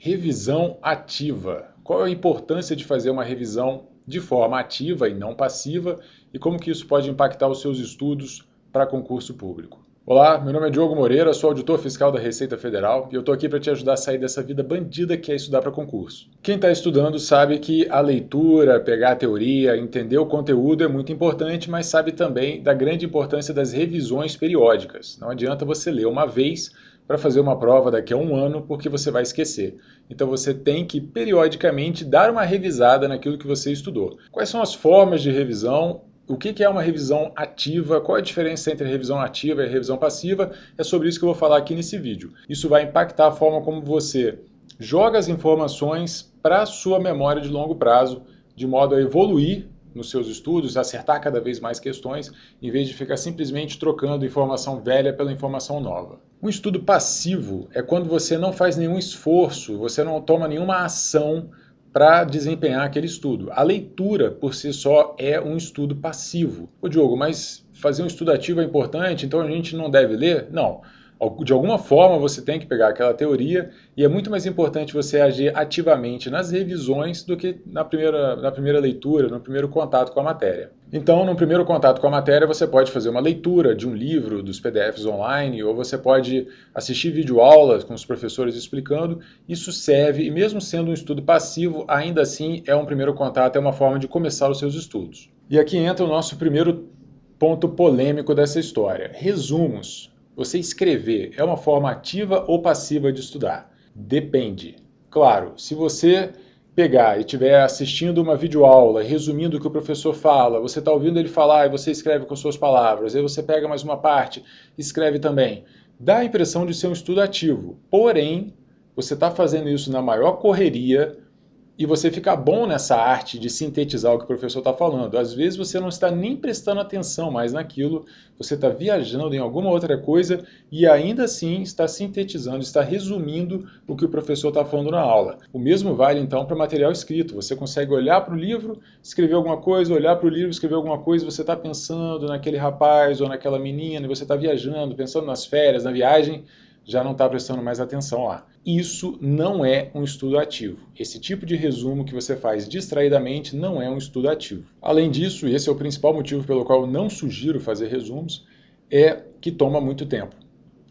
Revisão ativa. Qual é a importância de fazer uma revisão de forma ativa e não passiva e como que isso pode impactar os seus estudos para concurso público? Olá, meu nome é Diogo Moreira, sou auditor fiscal da Receita Federal e eu estou aqui para te ajudar a sair dessa vida bandida que é estudar para concurso. Quem está estudando sabe que a leitura, pegar a teoria, entender o conteúdo é muito importante, mas sabe também da grande importância das revisões periódicas. Não adianta você ler uma vez para fazer uma prova daqui a um ano porque você vai esquecer. Então você tem que periodicamente dar uma revisada naquilo que você estudou. Quais são as formas de revisão? O que é uma revisão ativa? Qual é a diferença entre a revisão ativa e a revisão passiva? É sobre isso que eu vou falar aqui nesse vídeo. Isso vai impactar a forma como você joga as informações para a sua memória de longo prazo, de modo a evoluir nos seus estudos, acertar cada vez mais questões, em vez de ficar simplesmente trocando informação velha pela informação nova. Um estudo passivo é quando você não faz nenhum esforço, você não toma nenhuma ação para desempenhar aquele estudo. A leitura, por si só, é um estudo passivo. Ô Diogo, mas fazer um estudo ativo é importante, então a gente não deve ler? Não. De alguma forma você tem que pegar aquela teoria e é muito mais importante você agir ativamente nas revisões do que na primeira leitura, no primeiro contato com a matéria. Então, no primeiro contato com a matéria, você pode fazer uma leitura de um livro, dos PDFs online, ou você pode assistir videoaulas com os professores explicando. Isso serve, e mesmo sendo um estudo passivo, ainda assim é um primeiro contato, é uma forma de começar os seus estudos. E aqui entra o nosso primeiro ponto polêmico dessa história: resumos. Você escrever é uma forma ativa ou passiva de estudar? Depende. Claro, se você pegar e estiver assistindo uma videoaula, resumindo o que o professor fala, você está ouvindo ele falar e você escreve com suas palavras, aí você pega mais uma parte e escreve também. Dá a impressão de ser um estudo ativo, porém, você está fazendo isso na maior correria e você fica bom nessa arte de sintetizar o que o professor está falando. Às vezes você não está nem prestando atenção mais naquilo, você está viajando em alguma outra coisa e ainda assim está sintetizando, está resumindo o que o professor está falando na aula. O mesmo vale então para material escrito. Você consegue olhar para o livro, escrever alguma coisa, olhar para o livro, escrever alguma coisa, você está pensando naquele rapaz ou naquela menina, e você está viajando, pensando nas férias, na viagem, já não está prestando mais atenção lá. Isso não é um estudo ativo. Esse tipo de resumo que você faz distraidamente não é um estudo ativo. Além disso, e esse é o principal motivo pelo qual eu não sugiro fazer resumos, é que toma muito tempo.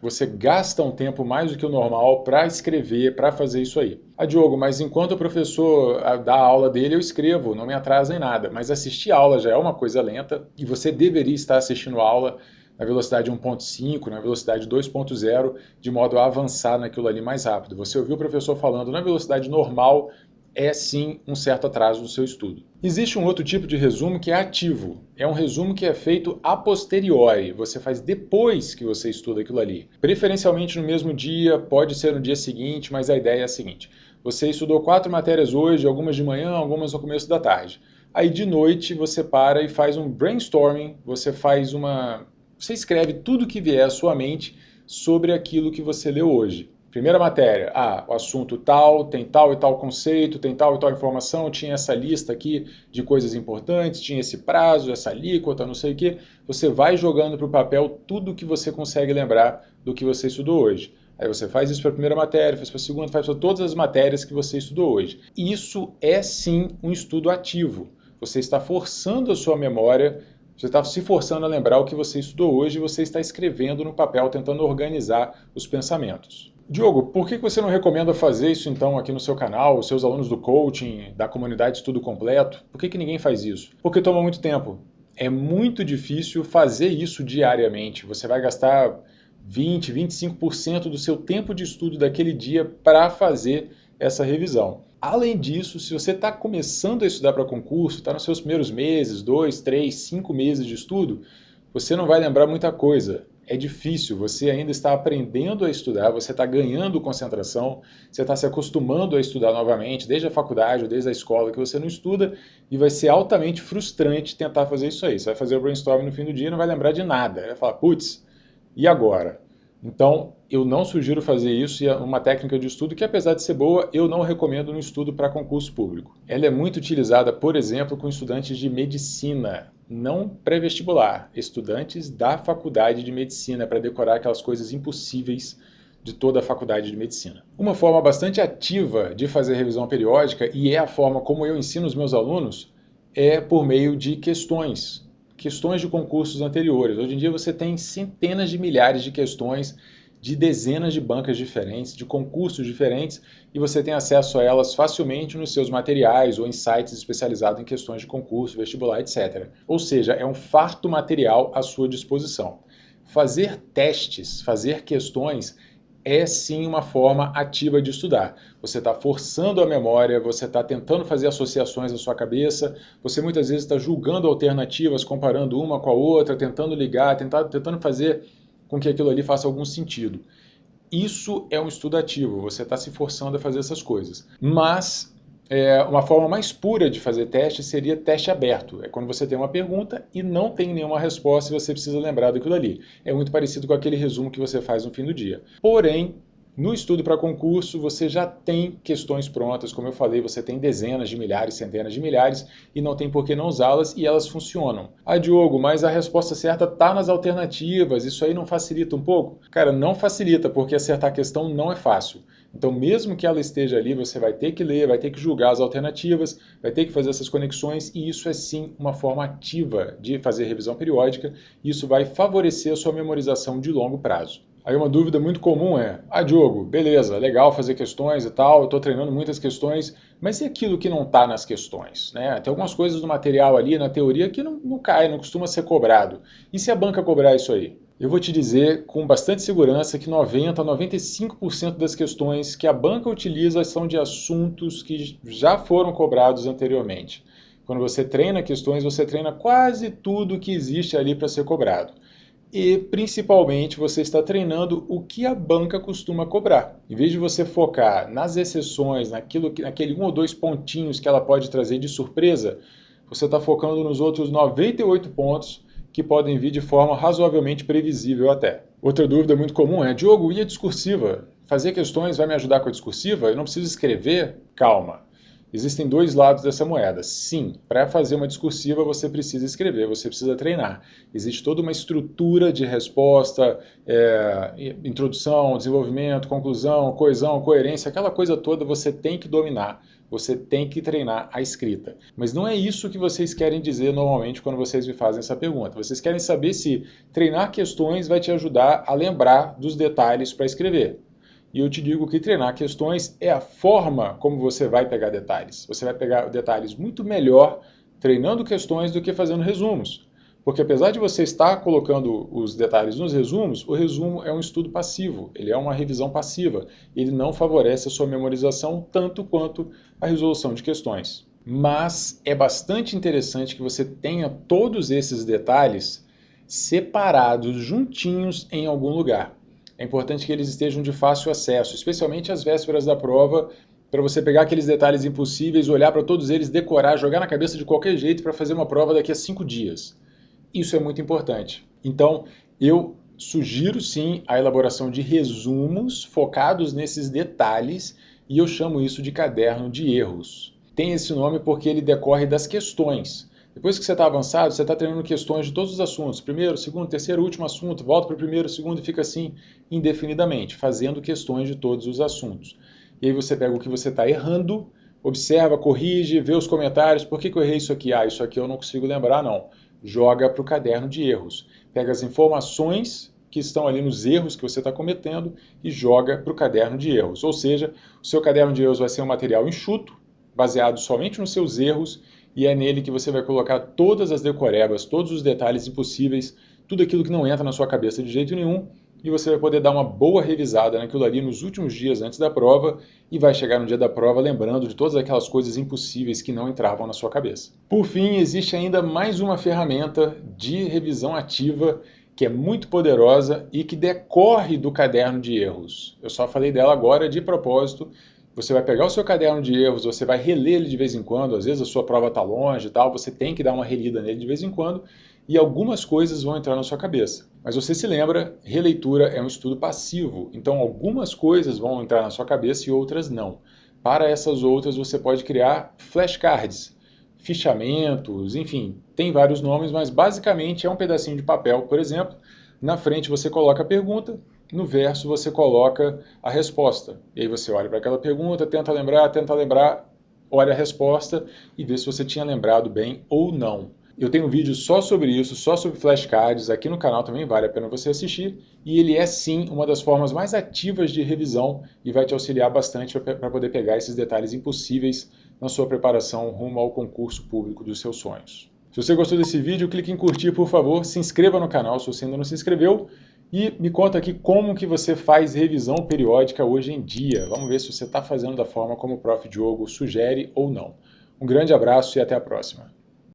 Você gasta um tempo mais do que o normal para escrever, para fazer isso aí. Ah, Diogo, mas enquanto o professor dá a aula dele, eu escrevo, não me atrasa em nada. Mas assistir a aula já é uma coisa lenta e você deveria estar assistindo a aula na velocidade 1.5, na velocidade 2.0, de modo a avançar naquilo ali mais rápido. Você ouviu o professor falando na velocidade normal, é sim um certo atraso do seu estudo. Existe um outro tipo de resumo que é ativo. É um resumo que é feito a posteriori. Você faz depois que você estuda aquilo ali. Preferencialmente no mesmo dia, pode ser no dia seguinte, mas a ideia é a seguinte. Você estudou 4 matérias hoje, algumas de manhã, algumas no começo da tarde. Aí de noite você para e faz um brainstorming, você escreve tudo que vier à sua mente sobre aquilo que você leu hoje. Primeira matéria, o assunto tal, tem tal e tal conceito, tem tal e tal informação, tinha essa lista aqui de coisas importantes, tinha esse prazo, essa alíquota, não sei o quê. Você vai jogando para o papel tudo que você consegue lembrar do que você estudou hoje. Aí você faz isso para a primeira matéria, faz para a segunda, faz para todas as matérias que você estudou hoje. Isso é sim um estudo ativo. Você está forçando a sua memória. Você está se forçando a lembrar o que você estudou hoje e você está escrevendo no papel, tentando organizar os pensamentos. Diogo, por que você não recomenda fazer isso então aqui no seu canal, os seus alunos do coaching, da comunidade Estudo Completo? Por que ninguém faz isso? Porque toma muito tempo. É muito difícil fazer isso diariamente. Você vai gastar 20, 25% do seu tempo de estudo daquele dia para fazer essa revisão. Além disso, se você está começando a estudar para concurso, está nos seus primeiros meses, 2, 3, 5 meses de estudo, você não vai lembrar muita coisa. É difícil, você ainda está aprendendo a estudar, você está ganhando concentração, você está se acostumando a estudar novamente, desde a faculdade ou desde a escola que você não estuda, e vai ser altamente frustrante tentar fazer isso aí. Você vai fazer o brainstorming no fim do dia e não vai lembrar de nada. Vai falar, putz, e agora? Então, eu não sugiro fazer isso e é uma técnica de estudo que, apesar de ser boa, eu não recomendo no estudo para concurso público. Ela é muito utilizada, por exemplo, com estudantes de medicina, não pré-vestibular, estudantes da faculdade de medicina, para decorar aquelas coisas impossíveis de toda a faculdade de medicina. Uma forma bastante ativa de fazer revisão periódica, e é a forma como eu ensino os meus alunos, é por meio de questões de concursos anteriores. Hoje em dia você tem centenas de milhares de questões de dezenas de bancas diferentes, de concursos diferentes, e você tem acesso a elas facilmente nos seus materiais ou em sites especializados em questões de concurso, vestibular, etc. Ou seja, é um farto material à sua disposição. Fazer testes, fazer questões é sim uma forma ativa de estudar. Você está forçando a memória, você está tentando fazer associações na sua cabeça, você muitas vezes está julgando alternativas, comparando uma com a outra, tentando ligar, tentando fazer com que aquilo ali faça algum sentido. Isso é um estudo ativo, você está se forçando a fazer essas coisas. Mas uma forma mais pura de fazer teste seria teste aberto. É quando você tem uma pergunta e não tem nenhuma resposta e você precisa lembrar daquilo ali. É muito parecido com aquele resumo que você faz no fim do dia. Porém, no estudo para concurso, você já tem questões prontas, como eu falei, você tem dezenas de milhares, centenas de milhares, e não tem por que não usá-las, e elas funcionam. Ah, Diogo, mas a resposta certa está nas alternativas, isso aí não facilita um pouco? Cara, não facilita, porque acertar a questão não é fácil. Então, mesmo que ela esteja ali, você vai ter que ler, vai ter que julgar as alternativas, vai ter que fazer essas conexões, e isso é sim uma forma ativa de fazer revisão periódica, e isso vai favorecer a sua memorização de longo prazo. Aí uma dúvida muito comum é, Diogo, beleza, legal fazer questões e tal, eu estou treinando muitas questões, mas e aquilo que não está nas questões? Né? Tem algumas coisas do material ali, na teoria, que não cai, não costuma ser cobrado. E se a banca cobrar isso aí? Eu vou te dizer com bastante segurança que 90% a 95% das questões que a banca utiliza são de assuntos que já foram cobrados anteriormente. Quando você treina questões, você treina quase tudo que existe ali para ser cobrado. E, principalmente, você está treinando o que a banca costuma cobrar. Em vez de você focar nas exceções, naquele um ou dois pontinhos que ela pode trazer de surpresa, você está focando nos outros 98 pontos que podem vir de forma razoavelmente previsível até. Outra dúvida muito comum é, Diogo, e a discursiva? Fazer questões vai me ajudar com a discursiva? Eu não preciso escrever? Calma. Existem dois lados dessa moeda. Sim, para fazer uma discursiva você precisa escrever, você precisa treinar. Existe toda uma estrutura de resposta, introdução, desenvolvimento, conclusão, coesão, coerência, aquela coisa toda você tem que dominar, você tem que treinar a escrita. Mas não é isso que vocês querem dizer normalmente quando vocês me fazem essa pergunta. Vocês querem saber se treinar questões vai te ajudar a lembrar dos detalhes para escrever. E eu te digo que treinar questões é a forma como você vai pegar detalhes. Você vai pegar detalhes muito melhor treinando questões do que fazendo resumos. Porque apesar de você estar colocando os detalhes nos resumos, o resumo é um estudo passivo, ele é uma revisão passiva. Ele não favorece a sua memorização tanto quanto a resolução de questões. Mas é bastante interessante que você tenha todos esses detalhes separados, juntinhos em algum lugar. É importante que eles estejam de fácil acesso, especialmente às vésperas da prova, para você pegar aqueles detalhes impossíveis, olhar para todos eles, decorar, jogar na cabeça de qualquer jeito para fazer uma prova daqui a 5 dias. Isso é muito importante. Então, eu sugiro sim a elaboração de resumos focados nesses detalhes e eu chamo isso de caderno de erros. Tem esse nome porque ele decorre das questões. Depois que você está avançado, você está treinando questões de todos os assuntos. Primeiro, segundo, terceiro, último assunto, volta para o primeiro, segundo e fica assim indefinidamente, fazendo questões de todos os assuntos. E aí você pega o que você está errando, observa, corrige, vê os comentários. Por que eu errei isso aqui? Isso aqui eu não consigo lembrar, não. Joga para o caderno de erros. Pega as informações que estão ali nos erros que você está cometendo e joga para o caderno de erros. Ou seja, o seu caderno de erros vai ser um material enxuto, baseado somente nos seus erros, e é nele que você vai colocar todas as decorebas, todos os detalhes impossíveis, tudo aquilo que não entra na sua cabeça de jeito nenhum, e você vai poder dar uma boa revisada naquilo ali nos últimos dias antes da prova, e vai chegar no dia da prova lembrando de todas aquelas coisas impossíveis que não entravam na sua cabeça. Por fim, existe ainda mais uma ferramenta de revisão ativa que é muito poderosa e que decorre do caderno de erros. Eu só falei dela agora de propósito. Você vai pegar o seu caderno de erros, você vai reler ele de vez em quando, às vezes a sua prova está longe e tal, você tem que dar uma relida nele de vez em quando, e algumas coisas vão entrar na sua cabeça. Mas você se lembra, releitura é um estudo passivo, então algumas coisas vão entrar na sua cabeça e outras não. Para essas outras você pode criar flashcards, fichamentos, enfim, tem vários nomes, mas basicamente é um pedacinho de papel, por exemplo, na frente você coloca a pergunta, no verso você coloca a resposta. E aí você olha para aquela pergunta, tenta lembrar, olha a resposta e vê se você tinha lembrado bem ou não. Eu tenho um vídeo só sobre isso, só sobre flashcards, aqui no canal também vale a pena você assistir, e ele é sim uma das formas mais ativas de revisão e vai te auxiliar bastante para poder pegar esses detalhes impossíveis na sua preparação rumo ao concurso público dos seus sonhos. Se você gostou desse vídeo, clique em curtir, por favor, se inscreva no canal se você ainda não se inscreveu e me conta aqui como que você faz revisão periódica hoje em dia. Vamos ver se você está fazendo da forma como o Prof. Diogo sugere ou não. Um grande abraço e até a próxima.